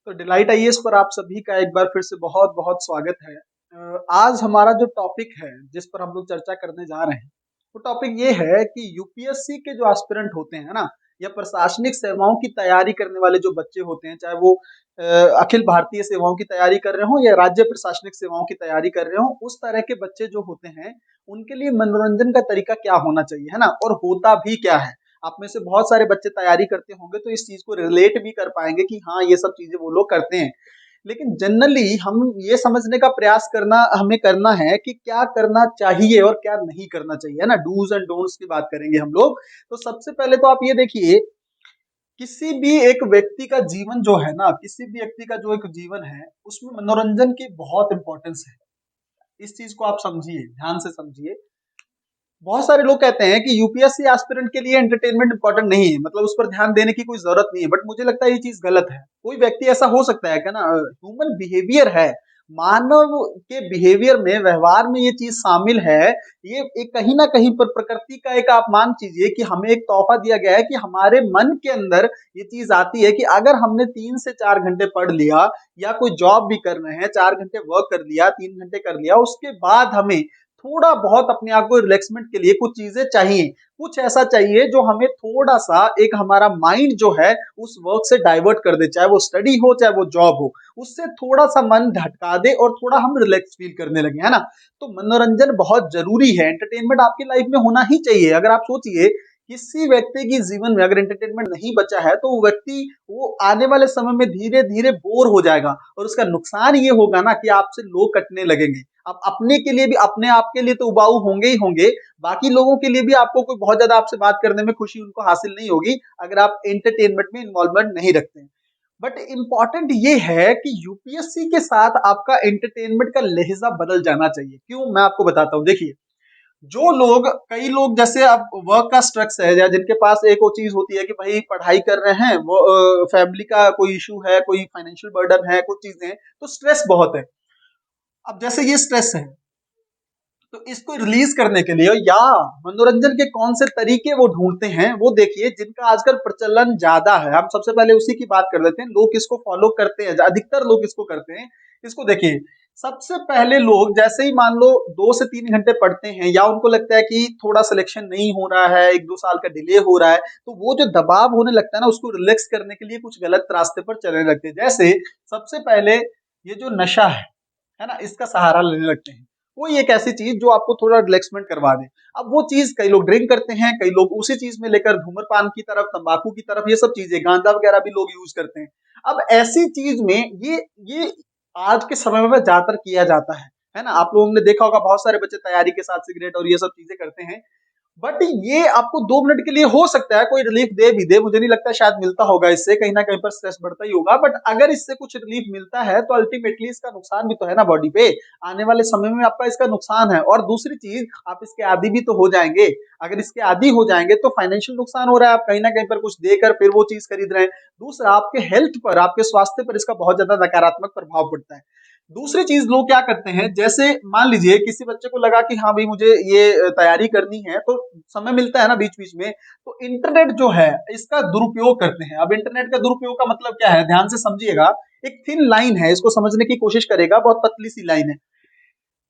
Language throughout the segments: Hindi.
तो डिलाइट आईएएस पर आप सभी का एक बार फिर से बहुत बहुत स्वागत है। आज हमारा जो टॉपिक है जिस पर हम लोग चर्चा करने जा रहे हैं वो टॉपिक ये है कि यूपीएससी के जो एस्पिरेंट होते हैं ना, या प्रशासनिक सेवाओं की तैयारी करने वाले जो बच्चे होते हैं, चाहे वो अ, अखिल भारतीय सेवाओं की तैयारी कर रहे हो या राज्य प्रशासनिक सेवाओं की तैयारी कर रहे हो, उस तरह के बच्चे जो होते हैं उनके लिए मनोरंजन का तरीका क्या होना चाहिए, है ना, और होता भी क्या है। आप में से बहुत सारे बच्चे तैयारी करते होंगे तो इस चीज को रिलेट भी कर पाएंगे कि हाँ, ये सब चीजें वो लोग करते हैं। लेकिन जनरली हम ये समझने का प्रयास करना हमें करना है कि क्या करना चाहिए और क्या नहीं करना चाहिए, है ना। डूज एंड डोंट्स की बात करेंगे हम लोग। तो सबसे पहले तो आप ये देखिए, किसी भी एक व्यक्ति का जीवन जो है ना, किसी भी व्यक्ति का जो एक जीवन है उसमें मनोरंजन की बहुत इंपॉर्टेंस है। इस चीज को आप समझिए, ध्यान से समझिए। बहुत सारे लोग कहते हैं कि यूपीएससी एस्पिरेंट के लिए एंटरटेनमेंट इंपॉर्टेंट नहीं है, मतलब उस पर ध्यान देने की कोई जरूरत नहीं है, बट मुझे लगता है ये चीज गलत है। कोई व्यक्ति ऐसा हो सकता है क्या ना, ह्यूमन बिहेवियर है, मानव के बिहेवियर में, व्यवहार में ये चीज शामिल है। ये एक कहीं ना कहीं पर प्रकृति का एक, आप मान लीजिए कि हमें एक तोहफा दिया गया है कि हमारे मन के अंदर ये चीज आती है कि अगर हमने 3 से 4 घंटे पढ़ लिया या कोई जॉब भी कर रहे हैं, 4 घंटे वर्क कर लिया, 3 घंटे कर लिया, उसके बाद हमें थोड़ा बहुत अपने आप को रिलैक्समेंट के लिए कुछ चीजें चाहिए। कुछ ऐसा चाहिए जो हमें थोड़ा सा एक, हमारा माइंड जो है उस वर्क से डाइवर्ट कर दे, चाहे वो स्टडी हो चाहे वो जॉब हो, उससे थोड़ा सा मन भटका दे और थोड़ा हम रिलैक्स फील करने लगे, है ना। तो मनोरंजन बहुत जरूरी है, एंटरटेनमेंट आपकी लाइफ में होना ही चाहिए। अगर आप सोचिए, किसी व्यक्ति की जीवन में अगर एंटरटेनमेंट नहीं बचा है तो वो व्यक्ति, वो आने वाले समय में धीरे धीरे बोर हो जाएगा, और उसका नुकसान ये होगा ना कि आपसे लोग कटने लगेंगे। आप अपने के लिए भी, अपने आप के लिए तो उबाऊ होंगे ही होंगे, बाकी लोगों के लिए भी आपको कोई बहुत ज्यादा आपसे बात करने में खुशी उनको हासिल नहीं होगी अगर आप एंटरटेनमेंट में इन्वॉल्वमेंट नहीं रखते हैं। बट इंपॉर्टेंट ये है कि यूपीएससी के साथ आपका एंटरटेनमेंट का लहजा बदल जाना चाहिए। क्यों, मैं आपको बताता हूँ। देखिए, जो लोग, कई लोग जैसे अब वर्क का स्ट्रेस है, या जिनके पास एक वो चीज होती है कि भाई पढ़ाई कर रहे हैं, वो फैमिली का कोई इशू है, कोई फाइनेंशियल बर्डन है, कुछ चीजें हैं, तो स्ट्रेस बहुत है। अब जैसे ये स्ट्रेस है, तो इसको रिलीज करने के लिए या मनोरंजन के कौन से तरीके वो ढूंढते हैं, वो देखिए, जिनका आजकल प्रचलन ज्यादा है। हम सबसे पहले उसी की बात कर लेते हैं, लोग किसको फॉलो करते हैं, अधिकतर लोग इसको करते हैं। इसको देखिए, सबसे पहले लोग जैसे ही मान लो 2 से 3 घंटे पढ़ते हैं, या उनको लगता है कि थोड़ा सिलेक्शन नहीं हो रहा है, 1 2 साल का डिले हो रहा है, तो वो जो दबाव होने लगता है ना, उसको रिलैक्स करने के लिए कुछ गलत रास्ते पर चलने लगते हैं। जैसे सबसे पहले ये जो नशा है ना, इसका सहारा लेने लगते हैं। कोई एक ऐसी चीज जो आपको थोड़ा रिलैक्समेंट करवा दे। अब वो चीज, कई लोग ड्रिंक करते हैं, कई लोग उसी चीज में लेकर धूम्रपान की तरफ, तंबाकू की तरफ, ये सब चीजें, गांजा वगैरह भी लोग यूज करते हैं। अब ऐसी चीज में ये आज के समय में ज्यादातर किया जाता है ना। आप लोगों ने देखा होगा, बहुत सारे बच्चे तैयारी के साथ सिगरेट और ये सब चीजें करते हैं। बट ये आपको 2 मिनट के लिए हो सकता है कोई रिलीफ दे भी दे, मुझे नहीं लगता शायद मिलता होगा इससे, कहीं ना कहीं पर स्ट्रेस बढ़ता ही होगा। बट अगर इससे कुछ रिलीफ मिलता है तो अल्टीमेटली इसका नुकसान भी तो है ना बॉडी पे। आने वाले समय में आपका इसका नुकसान है, और दूसरी चीज, आप इसके आदी भी तो हो जाएंगे। अगर इसके आदी हो जाएंगे तो फाइनेंशियल नुकसान हो रहा है, आप कहीं ना कहीं पर कुछ देकर फिर वो चीज खरीद रहे हैं। दूसरा, आपके हेल्थ पर, आपके स्वास्थ्य पर इसका बहुत ज्यादा नकारात्मक प्रभाव पड़ता है। दूसरी चीज, लोग क्या करते हैं, जैसे मान लीजिए किसी बच्चे को लगा कि हाँ भाई मुझे ये तैयारी करनी है, तो समय मिलता है ना बीच बीच में, तो इंटरनेट जो है इसका दुरुपयोग करते हैं। अब इंटरनेट का दुरुपयोग का मतलब क्या है, ध्यान से समझिएगा। एक थिन लाइन है, इसको समझने की कोशिश करेगा, बहुत पतली सी लाइन है।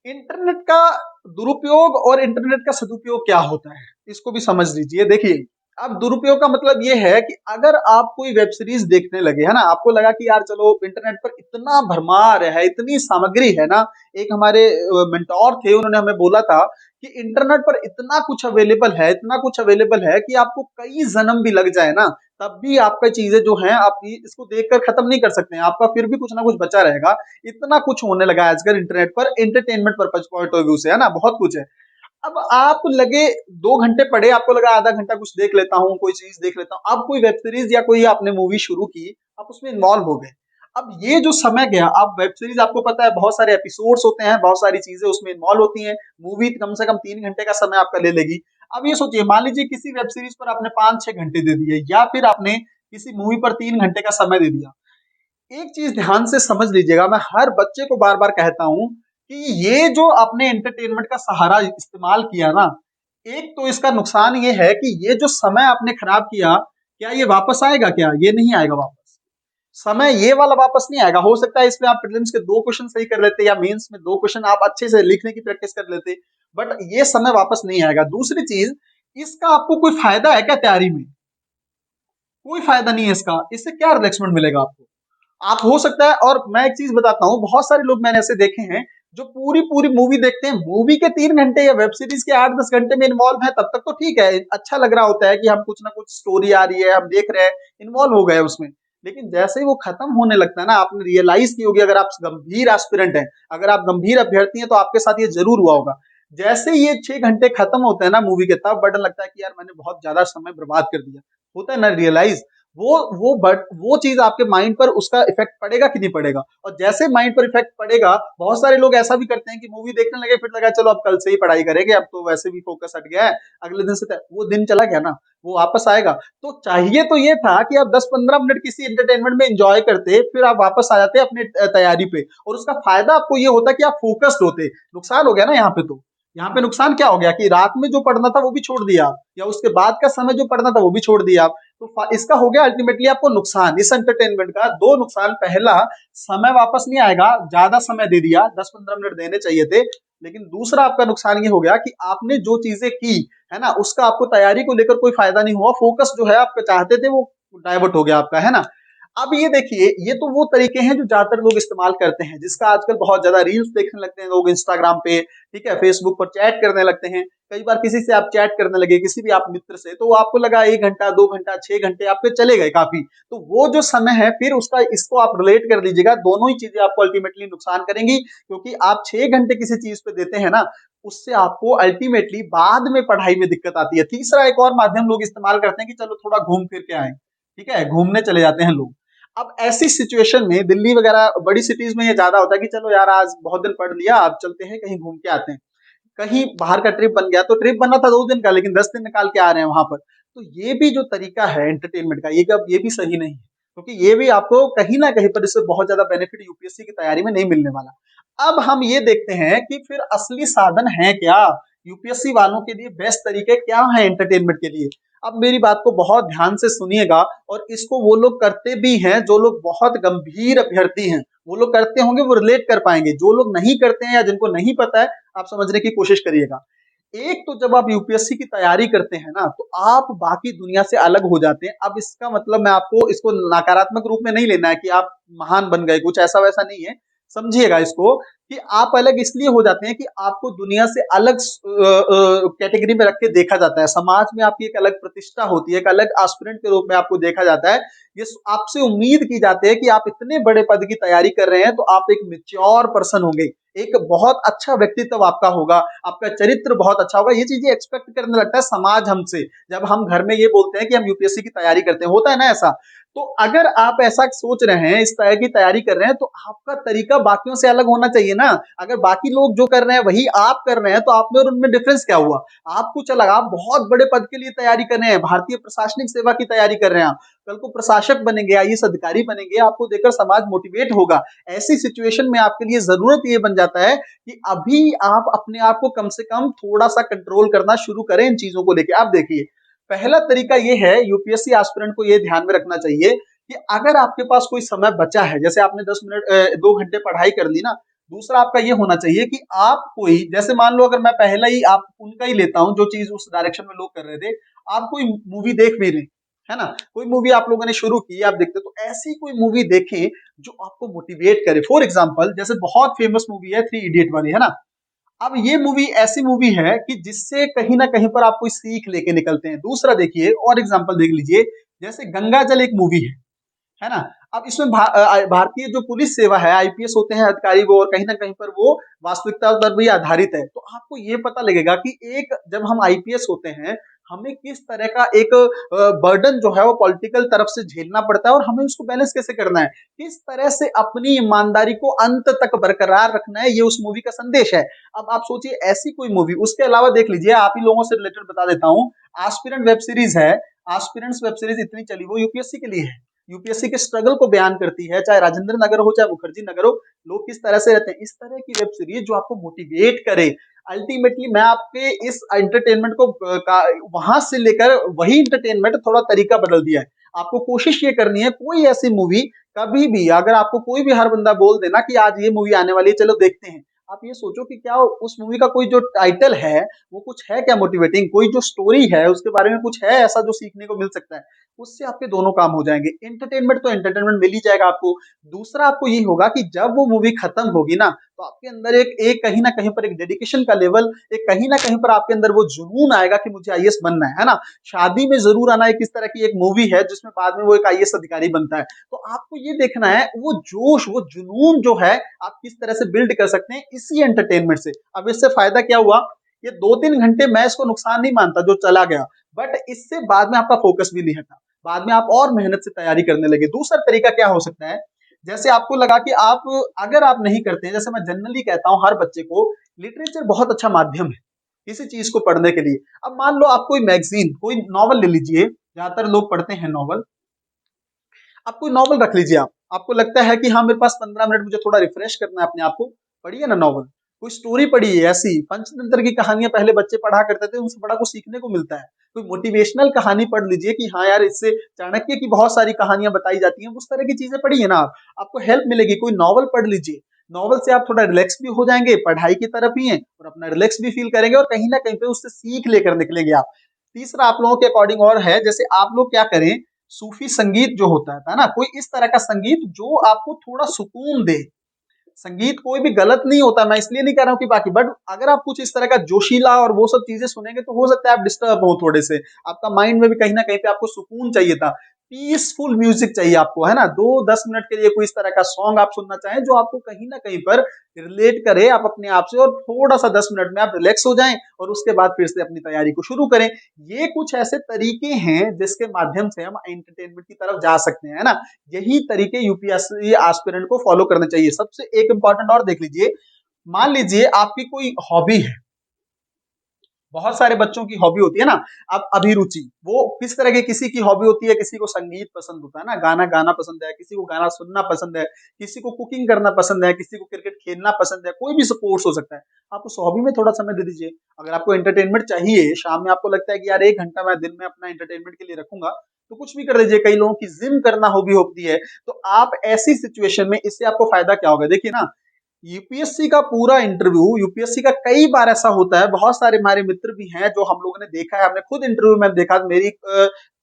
इंटरनेट का दुरुपयोग और इंटरनेट का सदुपयोग क्या होता है, इसको भी समझ लीजिए। देखिए, अब दुरुपयोग का मतलब ये है कि अगर आप कोई वेब सीरीज देखने लगे, है ना, आपको लगा कि यार चलो, इंटरनेट पर इतना भरमार है, इतनी सामग्री है ना। एक हमारे मेंटोर थे, उन्होंने हमें बोला था कि इंटरनेट पर इतना कुछ अवेलेबल है, इतना कुछ अवेलेबल है कि आपको कई जन्म भी लग जाए ना, तब भी आपका चीजें जो हैं, आप इसको देखकर खत्म नहीं कर सकते हैं, आपका फिर भी कुछ ना कुछ बचा रहेगा। इतना कुछ होने लगा है आजकल इंटरनेट पर, entertainment purpose point of view से, है ना, बहुत कुछ है। अब आप लगे 2 घंटे पढ़े, आपको लगा आधा घंटा कुछ देख लेता हूँ, कोई चीज देख लेता हूँ, अब कोई वेब सीरीज या कोई आपने मूवी शुरू की, आप उसमें इन्वॉल्व हो गए। अब ये जो समय गया, अब वेब सीरीज आपको पता है बहुत सारे एपिसोड्स होते हैं, बहुत सारी चीजें उसमें इन्वॉल्व होती हैं। मूवी कम से कम 3 घंटे का समय आपका ले लेगी। अब ये सोचिए, मान लीजिए किसी वेब सीरीज पर आपने 5 6 घंटे दे दिए, या फिर आपने किसी मूवी पर 3 घंटे का समय दे दिया। एक चीज ध्यान से समझ लीजिएगा, मैं हर बच्चे को बार बार कहता हूं कि ये जो आपने एंटरटेनमेंट का सहारा इस्तेमाल किया ना, एक तो इसका नुकसान ये है कि ये जो समय आपने खराब किया, क्या ये वापस आएगा? क्या ये नहीं आएगा वापस। समय ये वाला वापस नहीं आएगा। हो सकता है इसमें आप प्रीलिम्स के 2 क्वेश्चन सही कर लेते या मेंस में 2 क्वेश्चन आप अच्छे से लिखने की प्रैक्टिस कर लेते, बट ये समय वापस नहीं आएगा। दूसरी चीज, इसका आपको कोई फायदा है क्या तैयारी में? कोई फायदा नहीं है इसका। इससे क्या रिलैक्समेंट मिलेगा आपको? आप हो सकता है, और मैं एक चीज बताता हूँ, बहुत सारे लोग मैंने ऐसे देखे हैं जो पूरी पूरी मूवी देखते हैं, मूवी के 3 घंटे या वेब सीरीज के 8-10 घंटे में इन्वॉल्व है, तब तक तो ठीक है, अच्छा लग रहा होता है कि हम कुछ ना कुछ स्टोरी आ रही है, हम देख रहे हैं, इन्वॉल्व हो गए उसमें। लेकिन जैसे ही वो खत्म होने लगता है ना, आपने रियलाइज की होगी, अगर आप गंभीर एस्पिरेंट हैं, अगर आप गंभीर अभ्यर्थी हैं, तो आपके साथ ये जरूर हुआ होगा। जैसे ही ये 6 घंटे खत्म होते हैं ना मूवी के, तब बटन लगता है कि यार मैंने बहुत ज्यादा समय बर्बाद कर दिया। होता है ना रियलाइज। वो चीज आपके माइंड पर उसका इफेक्ट पड़ेगा कि नहीं पड़ेगा? और जैसे माइंड पर इफेक्ट पड़ेगा, बहुत सारे लोग ऐसा भी करते हैं कि मूवी देखने लगे, फिर लगा चलो अब कल से ही पढ़ाई करेंगे, अब तो वैसे भी फोकस हट गया है, अगले दिन से वो दिन चला गया ना, वो वापस आएगा। तो चाहिए तो ये था कि आप 10-15 मिनट किसी एंटरटेनमेंट में एंजॉय करते, फिर आप वापस आ जाते अपने तैयारी पे, और उसका फायदा आपको ये होता कि आप फोकस्ड होते। नुकसान हो गया ना यहाँ पे। तो यहाँ पे नुकसान क्या हो गया कि रात में जो पढ़ना था वो भी छोड़ दिया आप, या उसके बाद का समय जो पढ़ना था वो भी छोड़ दिया आप। तो इसका हो गया अल्टीमेटली आपको नुकसान, इस एंटरटेनमेंट का 2 नुकसान। पहला, समय वापस नहीं आएगा, ज्यादा समय दे दिया, 10-15 मिनट देने चाहिए थे। लेकिन दूसरा आपका नुकसान ये हो गया कि आपने जो चीजें की है ना, उसका आपको तैयारी को लेकर कोई फायदा नहीं हुआ, फोकस जो है आप चाहते थे वो डाइवर्ट हो गया आपका, है ना। अब ये देखिए, ये तो वो तरीके हैं जो ज्यादातर लोग इस्तेमाल करते हैं, जिसका आजकल बहुत ज्यादा रील्स देखने लगते हैं लोग इंस्टाग्राम पे, ठीक है, फेसबुक पर चैट करने लगते हैं। कई बार किसी से आप चैट करने लगे, किसी भी आप मित्र से, तो वो आपको लगा 1 घंटा 2 घंटा 6 घंटे आपके चले गए काफी। तो वो जो समय है, फिर उसका इसको आप रिलेट कर दीजिएगा, दोनों ही चीजें आपको अल्टीमेटली नुकसान करेंगी, क्योंकि आप 6 घंटे किसी चीज पे देते हैं ना, उससे आपको अल्टीमेटली बाद में पढ़ाई में दिक्कत आती है। तीसरा एक और माध्यम लोग इस्तेमाल करते हैं कि चलो थोड़ा घूम फिर के आए, ठीक है, घूमने चले जाते हैं लोग। अब ऐसी सिचुएशन में दिल्ली वगैरह बड़ी सिटीज में ये ज्यादा होता है कि चलो यार आज बहुत दिन पढ़ लिया, अब चलते हैं कहीं घूम के आते हैं। कहीं बाहर का ट्रिप बन गया, तो ट्रिप बना था 2 दिन का, लेकिन 10 दिन निकाल के आ रहे हैं वहां पर। तो ये भी जो तरीका है एंटरटेनमेंट का, ये भी सही नहीं है, क्योंकि ये भी आपको कहीं ना कहीं पर इससे बहुत ज्यादा बेनिफिट यूपीएससी की तैयारी में नहीं मिलने वाला। अब हम ये देखते हैं कि फिर असली साधन है क्या, यूपीएससी वालों के लिए बेस्ट तरीके क्या है एंटरटेनमेंट के लिए। अब मेरी बात को बहुत ध्यान से सुनिएगा, और इसको वो लोग करते भी हैं जो लोग बहुत गंभीर अभ्यर्थी हैं, वो लोग करते होंगे, वो रिलेट कर पाएंगे। जो लोग नहीं करते हैं या जिनको नहीं पता है, आप समझने की कोशिश करिएगा। एक तो जब आप यूपीएससी की तैयारी करते हैं ना, तो आप बाकी दुनिया से अलग हो जाते हैं। अब इसका मतलब मैं आपको इसको नकारात्मक रूप में नहीं लेना है कि आप महान बन गए, कुछ ऐसा वैसा नहीं है। समझिएगा इसको कि आप अलग इसलिए हो जाते हैं कि आपको दुनिया से अलग कैटेगरी में रख के देखा जाता है, समाज में आपकी एक अलग प्रतिष्ठा होती है, एक अलग एस्पिरेंट के रूप में आपको देखा जाता है। ये आपसे उम्मीद की जाती है कि आप इतने बड़े पद की तैयारी कर रहे हैं, तो आप एक मेच्योर पर्सन होंगे, एक बहुत अच्छा व्यक्तित्व आपका होगा, आपका चरित्र बहुत अच्छा होगा। ये चीजें एक्सपेक्ट करने लगता है समाज हमसे, जब हम घर में ये बोलते हैं कि हम यूपीएससी की तैयारी करते हैं, होता है ना ऐसा। तो अगर आप ऐसा सोच रहे हैं, इस तरह की तैयारी कर रहे हैं, तो आपका तरीका बाकियों से अलग होना चाहिए ना। अगर बाकी लोग जो कर रहे हैं वही आप कर रहे हैं, तो आप में और उनमें डिफरेंस क्या हुआ? आपको चला, आप बहुत बड़े पद के लिए तैयारी कर रहे हैं, भारतीय प्रशासनिक सेवा की तैयारी कर रहे हैं, आप कल को प्रशासक बनेंगे, आईएएस अधिकारी बनेंगे, आपको देखकर समाज मोटिवेट होगा। ऐसी सिचुएशन में आपके लिए जरूरत ये बन जाता है कि अभी आप अपने आप को कम से कम थोड़ा सा कंट्रोल करना शुरू करें इन चीजों को लेकर। आप देखिए, पहला तरीका ये है, यूपीएससी एस्पिरेंट को ये ध्यान में रखना चाहिए कि अगर आपके पास कोई समय बचा है, जैसे आपने 10 मिनट 2 घंटे पढ़ाई कर ली ना, दूसरा आपका ये होना चाहिए कि आप कोई, जैसे मान लो अगर मैं पहला ही आप उनका ही लेता हूं जो चीज उस डायरेक्शन में लोग कर रहे थे, आप कोई मूवी देख भी रहे, है ना, कोई मूवी आप लोगों ने शुरू की, आप देखते, तो ऐसी कोई मूवी देखें जो आपको मोटिवेट करे। फॉर एग्जाम्पल, जैसे बहुत फेमस मूवी है 3 इडियट वाली, है ना। अब ये मूवी ऐसी मूवी है कि जिससे कहीं ना कहीं पर आप कोई सीख लेके निकलते हैं। दूसरा देखिए, और एग्जांपल देख लीजिए, जैसे गंगा जल एक मूवी है ना। अब इसमें भारतीय जो पुलिस सेवा है, आईपीएस होते हैं अधिकारी वो, और कहीं ना कहीं पर वो वास्तविकता पर भी आधारित है। तो आपको ये पता लगेगा कि एक जब हम आईपीएस होते हैं, हमें किस तरह का एक बर्डन जो है वो पॉलिटिकल तरफ से झेलना पड़ता है, और हमें उसको बैलेंस कैसे करना है, किस तरह से अपनी ईमानदारी को अंत तक बरकरार रखना है, ये उस मूवी का संदेश है। अब आप सोचिए ऐसी कोई मूवी, उसके अलावा देख लीजिए, आप ही लोगों से रिलेटेड बता देता हूँ, एस्पिरेंट वेब सीरीज है। एस्पिरेंट्स वेब सीरीज इतनी चली, वो यूपीएससी के लिए है, यूपीएससी के स्ट्रगल को बयान करती है, चाहे राजेंद्र नगर हो चाहे मुखर्जी नगर हो, लोग किस तरह से रहते हैं। इस तरह की वेब सीरीज जो आपको मोटिवेट करे। अल्टीमेटली मैं आपके इस एंटरटेनमेंट को वहां से लेकर वही एंटरटेनमेंट थोड़ा तरीका बदल दिया है। आपको कोशिश ये करनी है, कोई ऐसी मूवी कभी भी अगर आपको कोई भी हर बंदा बोल देना कि आज ये मूवी आने वाली है, चलो देखते हैं, आप ये सोचो कि क्या उस मूवी का कोई जो टाइटल है वो कुछ है क्या मोटिवेटिंग, कोई जो स्टोरी है उसके बारे में कुछ है ऐसा जो सीखने को मिल सकता है। उससे आपके दोनों काम हो जाएंगे। एंटरटेनमेंट तो एंटरटेनमेंट मिल ही जाएगा आपको। दूसरा आपको ये होगा कि जब वो मूवी खत्म होगी ना, तो आपके अंदर एक एक कहीं ना कहीं पर एक डेडिकेशन का लेवल, एक कहीं ना कहीं पर आपके अंदर वो जुनून आएगा कि मुझे आईएएस बनना है ना। शादी में जरूर आना एक इस तरह की एक मूवी है जिसमें बाद में वो एक आईएएस अधिकारी बनता है। तो आपको ये देखना है वो जोश, वो जुनून जो है आप किस तरह से बिल्ड कर सकते हैं इसी एंटरटेनमेंट से। अब इससे फायदा क्या हुआ, ये 2-3 घंटे मैं इसको नुकसान नहीं मानता जो चला गया, बट इससे बाद में आपका फोकस भी नहीं हटा, बाद में आप और मेहनत से तैयारी करने लगे। दूसरा तरीका क्या हो सकता है, जैसे आपको लगा कि आप अगर आप नहीं करते हैं, जैसे मैं जनरली कहता हूं हर बच्चे को, लिटरेचर बहुत अच्छा माध्यम है किसी चीज को पढ़ने के लिए। अब मान लो आप कोई मैगजीन, कोई नॉवल ले लीजिए, ज्यादातर लोग पढ़ते हैं नॉवल। आप कोई नॉवल रख लीजिए, आप आपको लगता है कि हाँ मेरे पास 15 मिनट मुझे थोड़ा रिफ्रेश करना है अपने आप को, पढ़िए ना नॉवल। कोई स्टोरी पढ़िए ऐसी, पंचतंत्र की कहानियां पहले बच्चे पढ़ा करते थे, उनसे बड़ा कुछ सीखने को मिलता है। कोई मोटिवेशनल कहानी पढ़ लीजिए कि हाँ यार इससे चाणक्य की बहुत सारी कहानियां बताई जाती हैं, उस तरह की चीजें पढ़िए ना आप, आपको हेल्प मिलेगी। कोई नॉवल पढ़ लीजिए, नॉवल से आप थोड़ा रिलैक्स भी हो जाएंगे, पढ़ाई की तरफ ही है और अपना रिलैक्स भी फील करेंगे और कहीं ना कहीं पे उससे सीख लेकर निकलेंगे आप। तीसरा आप लोगों के अकॉर्डिंग और है, जैसे आप लोग क्या करें, सूफी संगीत जो होता है ना, कोई इस तरह का संगीत जो आपको थोड़ा सुकून दे। संगीत कोई भी गलत नहीं होता, मैं इसलिए नहीं कह रहा हूँ कि बाकी, बट अगर आप कुछ इस तरह का जोशीला और वो सब चीजें सुनेंगे तो हो सकता है आप डिस्टर्ब हो थोड़े से, आपका माइंड में भी कहीं ना कहीं पे आपको सुकून चाहिए था, पीसफुल म्यूजिक चाहिए आपको, है ना। 2-10 मिनट के लिए कोई इस तरह का सॉन्ग आप सुनना चाहें जो आपको कहीं ना कहीं पर रिलेट करे आप अपने आप से, और थोड़ा सा 10 मिनट में आप रिलैक्स हो जाएं और उसके बाद फिर से अपनी तैयारी को शुरू करें। ये कुछ ऐसे तरीके हैं जिसके माध्यम से हम एंटरटेनमेंट की तरफ जा सकते हैं, है ना। यही तरीके यूपीएससी एस्पिरेंट को फॉलो करने चाहिए। सबसे एक इंपॉर्टेंट और देख लीजिए, मान लीजिए आपकी कोई हॉबी है, बहुत सारे बच्चों की हॉबी होती है ना। अब अभिरुचि वो किस तरह की, किसी की हॉबी होती है, किसी को संगीत पसंद होता है ना, गाना गाना पसंद है, किसी को गाना सुनना पसंद है, किसी को कुकिंग करना पसंद है, किसी को क्रिकेट खेलना पसंद है, कोई भी स्पोर्ट्स हो सकता है। आप उस हॉबी में थोड़ा समय दे दीजिए। अगर आपको एंटरटेनमेंट चाहिए, शाम में आपको लगता है कि यार 1 घंटा मैं दिन में अपना एंटरटेनमेंट के लिए रखूंगा, तो कुछ भी कर लीजिए। कई लोगों की जिम करना हॉबी होती है, तो आप ऐसी सिचुएशन में, इससे आपको फायदा क्या होगा, देखिए ना, यूपीएससी का पूरा इंटरव्यू, यूपीएससी का कई बार ऐसा होता है, बहुत सारे हमारे मित्र भी हैं जो हम लोगों ने देखा है, हमने खुद इंटरव्यू में देखा, मेरी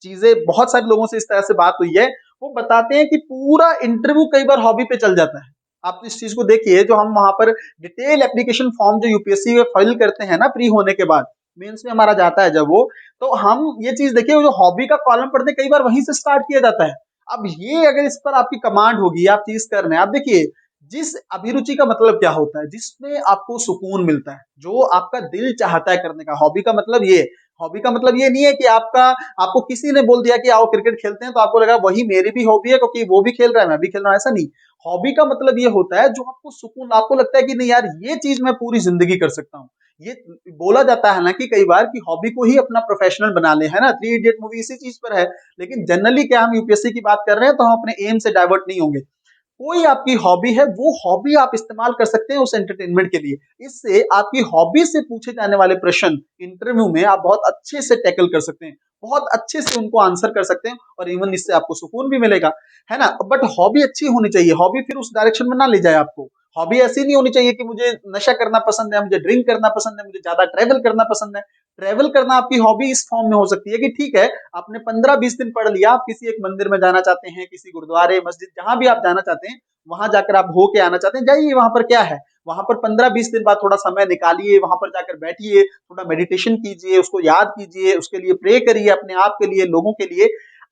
चीजें बहुत सारे लोगों से इस तरह से बात हुई है, वो बताते हैं कि पूरा इंटरव्यू कई बार हॉबी पे चल जाता है। आप इस चीज को देखिए, जो हम वहां पर डिटेल एप्लीकेशन फॉर्म जो यूपीएससी में फाइल करते हैं ना प्री होने के बाद, मेंस में हमारा जाता है जब वो, तो हम ये चीज देखिए, जो हॉबी का कॉलम पढ़ते कई बार वहीं से स्टार्ट किया जाता है। अब ये अगर इस पर आपकी कमांड होगी, आप चीज कर रहे हैं, आप देखिए, जिस अभिरुचि का मतलब क्या होता है, जिसमें आपको सुकून मिलता है, जो आपका दिल चाहता है करने का। हॉबी का मतलब ये, हॉबी का मतलब ये नहीं है कि आपको किसी ने बोल दिया कि आओ क्रिकेट खेलते हैं, तो आपको लगा वही मेरी भी हॉबी है क्योंकि वो भी खेल रहा है मैं भी खेल रहा हूं, ऐसा नहीं। हॉबी का मतलब ये होता है जो आपको सुकून, आपको लगता है कि नहीं यार ये चीज मैं पूरी जिंदगी कर सकता हूँ। ये बोला जाता है ना कि कई बार कि हॉबी को ही अपना प्रोफेशनल बना ले, है ना। 3 इडियट मूवी इसी चीज पर है। लेकिन जनरली क्या हम यूपीएससी की बात कर रहे हैं तो हम अपने एम से डाइवर्ट नहीं होंगे। कोई आपकी हॉबी है, वो हॉबी आप इस्तेमाल कर सकते हैं उस एंटरटेनमेंट के लिए। इससे आपकी हॉबी से पूछे जाने वाले प्रश्न इंटरव्यू में आप बहुत अच्छे से टैकल कर सकते हैं, बहुत अच्छे से उनको आंसर कर सकते हैं, और इवन इससे आपको सुकून भी मिलेगा, है ना। बट हॉबी अच्छी होनी चाहिए, हॉबी फिर उस डायरेक्शन में ना ले जाए आपको। हॉबी ऐसी नहीं होनी चाहिए कि मुझे नशा करना पसंद है, मुझे ड्रिंक करना पसंद है, मुझे ज्यादा ट्रेवल करना पसंद है। ट्रेवल करना आपकी हॉबी इस फॉर्म में हो सकती है कि ठीक है, आपने 15-20 दिन पढ़ लिया, आप किसी एक मंदिर में जाना चाहते हैं, किसी गुरुद्वारे मस्जिद जहां भी आप जाना चाहते हैं, वहां जाकर आप हो के आना चाहते हैं, जाइए। वहां पर क्या है, वहां पर 15-20 दिन बाद थोड़ा समय निकालिए, वहां पर जाकर बैठिए, थोड़ा मेडिटेशन कीजिए, उसको याद कीजिए, उसके लिए प्रे करिए, अपने आप के लिए, लोगों के लिए।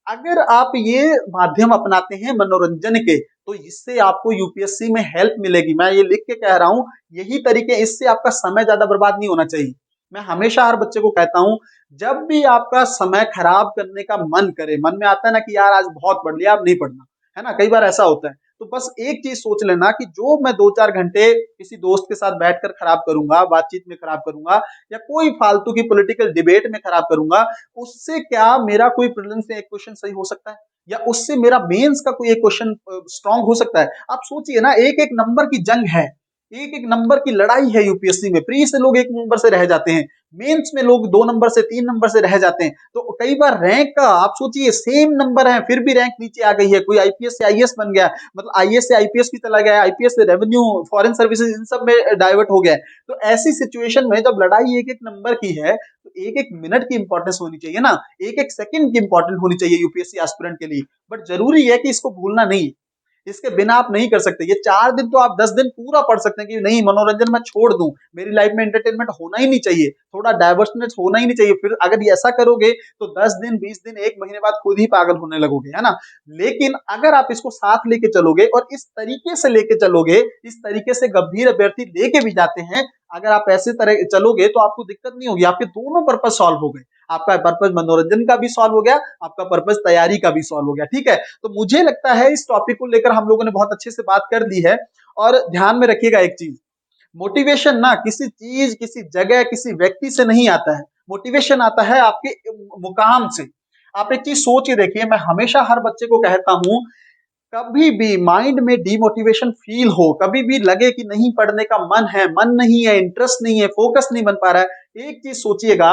अगर आप ये माध्यम अपनाते हैं मनोरंजन के, तो इससे आपको यूपीएससी में हेल्प मिलेगी। मैं ये लिख के कह रहा हूं, यही तरीके, इससे आपका समय ज्यादा बर्बाद नहीं होना चाहिए। मैं हमेशा हर बच्चे को कहता हूं, जब भी आपका समय खराब करने का मन करे, मन में आता है ना कि यार आज बहुत पढ़ लिया अब नहीं पढ़ना, है ना, कई बार ऐसा होता है, तो बस एक चीज सोच लेना कि जो मैं 2-4 घंटे किसी दोस्त के साथ बैठकर खराब करूंगा, बातचीत में खराब करूंगा, या कोई फालतू की पॉलिटिकल डिबेट में खराब करूंगा, उससे क्या मेरा कोई प्रीलिम्स से एक क्वेश्चन सही हो सकता है, या उससे मेरा मेंस का कोई एक क्वेश्चन स्ट्रांग हो सकता है। आप सोचिए ना, एक एक नंबर की जंग है। एक एक नंबर की लड़ाई है यूपीएससी में। प्री से लोग एक नंबर से रह जाते हैं, मेंस में लोग 2 नंबर से 3 नंबर से रह जाते हैं। तो कई बार रैंक का आप सोचिए सेम नंबर है फिर भी रैंक नीचे आ गई है। कोई आईपीएस से आईएएस बन गया, मतलब आईएएस से आईपीएस की चला गया, आईपीएस से रेवेन्यू फॉरेन सर्विसेज इन सब में डाइवर्ट हो गया है। तो ऐसी सिचुएशन में जब लड़ाई एक एक नंबर की है तो एक एक मिनट की इंपॉर्टेंस होनी चाहिए ना, एक एक सेकंड की इंपॉर्टेंट होनी चाहिए यूपीएससी एस्पिरेंट के लिए। बट जरूरी है कि इसको भूलना नहीं, इसके बिना आप नहीं कर सकते। ये 4 दिन तो आप 10 दिन पूरा पढ़ सकते हैं कि नहीं मनोरंजन मैं छोड़ दूं, मेरी लाइफ में एंटरटेनमेंट होना ही नहीं चाहिए, थोड़ा डाइवर्सनेस होना ही नहीं चाहिए। फिर अगर ये ऐसा करोगे तो 10 दिन 20 दिन 1 महीने बाद खुद ही पागल होने लगोगे, है ना। लेकिन अगर आप इसको साथ लेके चलोगे और इस तरीके से लेके चलोगे, इस तरीके से गंभीर अभ्यर्थी लेके भी जाते हैं, अगर आप ऐसे तरह चलोगे तो आपको दिक्कत नहीं होगी, आपके दोनों पर्पज सॉल्व हो गए। आपका पर्पज मनोरंजन का भी सॉल्व हो गया, आपका पर्पज तैयारी का भी सॉल्व हो गया। ठीक है, तो मुझे लगता है इस टॉपिक को लेकर हम लोगों ने बहुत अच्छे से बात कर दी है। और ध्यान में रखिएगा एक चीज, मोटिवेशन ना किसी चीज, किसी जगह, किसी व्यक्ति से नहीं आता है। मोटिवेशन आता है आपके मुकाम से। आप एक चीज सोच के देखिए, मैं हमेशा हर बच्चे को कहता हूं, कभी भी माइंड में डिमोटिवेशन फील हो, कभी भी लगे कि नहीं पढ़ने का मन है, मन नहीं है, इंटरेस्ट नहीं है, फोकस नहीं बन पा रहा है, एक चीज सोचिएगा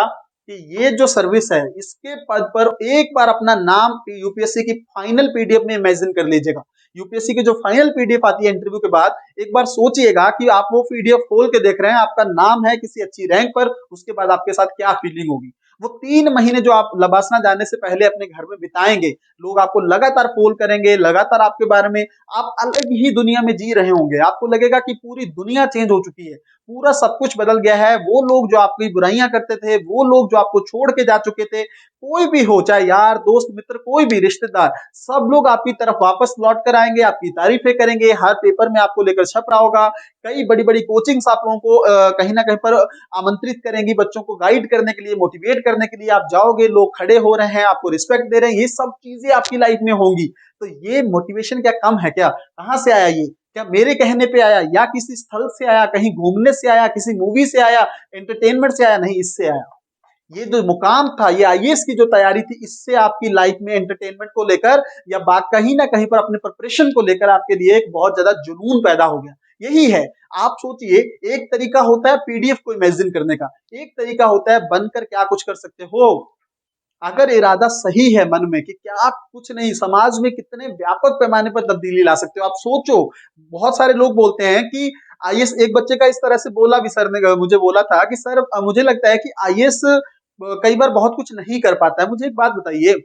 कि ये जो सर्विस है इसके पद पर एक बार अपना नाम यूपीएससी की फाइनल पीडीएफ में इमेजिन कर लीजिएगा। यूपीएससी की जो फाइनल पीडीएफ आती है इंटरव्यू के बाद, एक बार सोचिएगा कि आप वो पीडीएफ खोल के देख रहे हैं, आपका नाम है किसी अच्छी रैंक पर, उसके बाद आपके साथ क्या फीलिंग होगी। वो 3 महीने जो आप लबासना जाने से पहले अपने घर में बिताएंगे, लोग आपको लगातार फोन करेंगे, लगातार आपके बारे में, आप अलग ही दुनिया में जी रहे होंगे। आपको लगेगा कि पूरी दुनिया चेंज हो चुकी है, पूरा सब कुछ बदल गया है। वो लोग जो आपकी बुराइयां करते थे, वो लोग जो आपको छोड़ के जा चुके थे, कोई भी हो, चाहे यार दोस्त मित्र कोई भी रिश्तेदार, सब लोग आपकी तरफ वापस लौट कर आएंगे, आपकी तारीफें करेंगे, हर पेपर में आपको लेकर छप रहा होगा। कई बड़ी बड़ी कोचिंग्स आप लोगों को कहीं ना कहीं पर आमंत्रित करेंगी, बच्चों को गाइड करने के लिए, मोटिवेट करने के लिए आप जाओगे, लोग खड़े हो रहे हैं, आपको रिस्पेक्ट दे रहे हैं, ये सब चीजें आपकी लाइफ में होंगी। तो ये मोटिवेशन क्या कम है क्या? कहां से आया ये? क्या मेरे कहने पे आया, या किसी स्थल से आया, कहीं घूमने से आया, किसी मूवी से आया, एंटरटेनमेंट से आया? नहीं, इससे आया। ये जो मुकाम था, ये आईएएस की जो तैयारी थी, इससे आपकी लाइफ में एंटरटेनमेंट को लेकर या कहीं ना कहीं पर अपने प्रिपरेशन को लेकर आपके लिए एक बहुत ज्यादा जुनून पैदा हो गया। यही है। आप सोचिए, एक तरीका होता है पीडीएफ को इमेजिन करने का, एक तरीका होता है बनकर क्या कुछ कर सकते हो। अगर इरादा सही है मन में कि क्या कुछ नहीं, समाज में कितने व्यापक पैमाने पर तब्दीली ला सकते हो आप सोचो। बहुत सारे लोग बोलते हैं कि आईएएस, एक बच्चे का इस तरह से बोला भी, सर ने मुझे बोला था कि सर मुझे लगता है कि आईएएस कई बार बहुत कुछ नहीं कर पाता है। मुझे एक बात बताइए,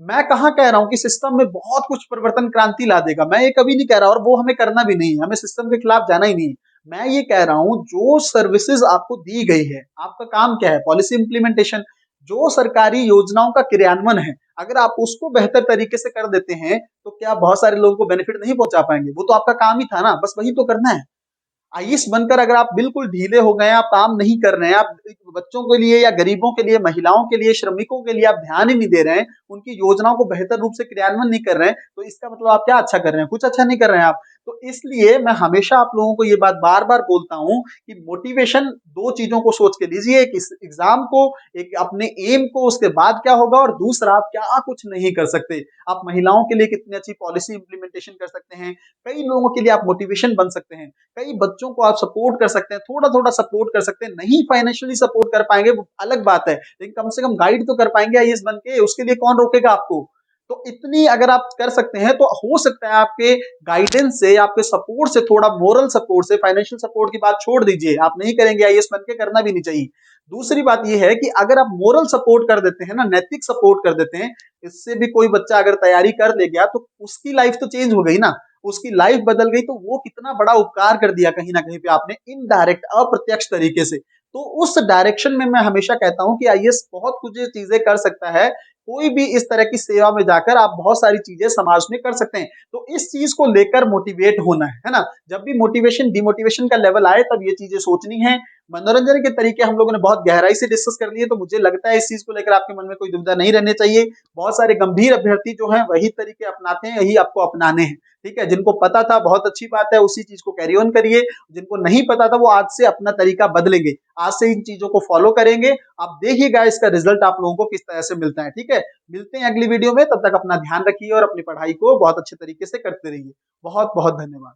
मैं कहाँ कह रहा हूँ कि सिस्टम में बहुत कुछ परिवर्तन क्रांति ला देगा, मैं ये कभी नहीं कह रहा, और वो हमें करना भी नहीं है, हमें सिस्टम के खिलाफ जाना ही नहीं है। मैं ये कह रहा हूँ जो सर्विसेज आपको दी गई है, आपका काम क्या है? पॉलिसी इंप्लीमेंटेशन, जो सरकारी योजनाओं का क्रियान्वयन है, अगर आप उसको बेहतर तरीके से कर देते हैं तो क्या बहुत सारे लोगों को बेनिफिट नहीं पहुंचा पाएंगे? वो तो आपका काम ही था ना, बस वही तो करना है। आईएएस बनकर अगर आप बिल्कुल ढीले हो गए हैं, आप काम नहीं कर रहे हैं, आप बच्चों के लिए या गरीबों के लिए, महिलाओं के लिए, श्रमिकों के लिए आप ध्यान ही नहीं दे रहे हैं, उनकी योजनाओं को बेहतर रूप से क्रियान्वयन नहीं कर रहे हैं, तो इसका मतलब आप क्या अच्छा कर रहे हैं? कुछ अच्छा नहीं कर रहे हैं आप। तो इसलिए मैं हमेशा आप लोगों को ये बात बार बार बोलता हूं कि मोटिवेशन दो चीजों को सोच के लीजिए, एक इस एग्जाम को, एक अपने एम को, उसके बाद क्या होगा, और दूसरा आप क्या कुछ नहीं कर सकते। आप महिलाओं के लिए कितनी अच्छी पॉलिसी इंप्लीमेंटेशन कर सकते हैं, कई लोगों के लिए आप मोटिवेशन बन सकते हैं, कई बच्चों को आप सपोर्ट कर सकते हैं, थोड़ा थोड़ा सपोर्ट कर सकते हैं। नहीं फाइनेंशियली सपोर्ट कर पाएंगे वो अलग बात है, लेकिन कम से कम गाइड तो कर पाएंगे आईएएस बन के, उसके लिए कौन रोकेगा आपको? तो इतनी अगर आप कर सकते हैं तो हो सकता है आपके गाइडेंस से, आपके सपोर्ट से, थोड़ा मोरल सपोर्ट से, फाइनेंशियल सपोर्ट की बात छोड़ दीजिए, आप नहीं करेंगे आईएएस बन के, करना भी नहीं चाहिए। दूसरी बात यह है कि अगर आप मोरल सपोर्ट कर देते हैं ना, नैतिक सपोर्ट कर देते हैं, इससे भी कोई बच्चा अगर तैयारी कर ले गया तो उसकी लाइफ तो चेंज हो गई ना, उसकी लाइफ बदल गई, तो वो कितना बड़ा उपकार कर दिया कहीं ना कहीं पे आपने, इनडायरेक्ट, अप्रत्यक्ष तरीके से। तो उस डायरेक्शन में मैं हमेशा कहता हूं कि आईएएस बहुत कुछ चीजें कर सकता है, कोई भी इस तरह की सेवा में जाकर आप बहुत सारी चीजें समाज में कर सकते हैं। तो इस चीज को लेकर मोटिवेट होना है ना। जब भी मोटिवेशन डिमोटिवेशन का लेवल आए तब ये चीजें सोचनी है। मनोरंजन के तरीके हम लोगों ने बहुत गहराई से डिस्कस कर लिए, तो मुझे लगता है इस चीज को लेकर आपके मन में कोई दुविधा नहीं रहनी चाहिए। बहुत सारे गंभीर अभ्यर्थी जो हैं वही तरीके अपनाते हैं, यही आपको अपनाने हैं। ठीक है, जिनको पता था बहुत अच्छी बात है, उसी चीज को कैरी ऑन करिए। जिनको नहीं पता था वो आज से अपना तरीका बदलेंगे, आज से इन चीजों को फॉलो करेंगे। आप देखिएगा इसका रिजल्ट आप लोगों को किस तरह से मिलता है। ठीक है, मिलते हैं अगली वीडियो में, तब तक अपना ध्यान रखिए और अपनी पढ़ाई को बहुत अच्छे तरीके से करते रहिए। बहुत बहुत धन्यवाद।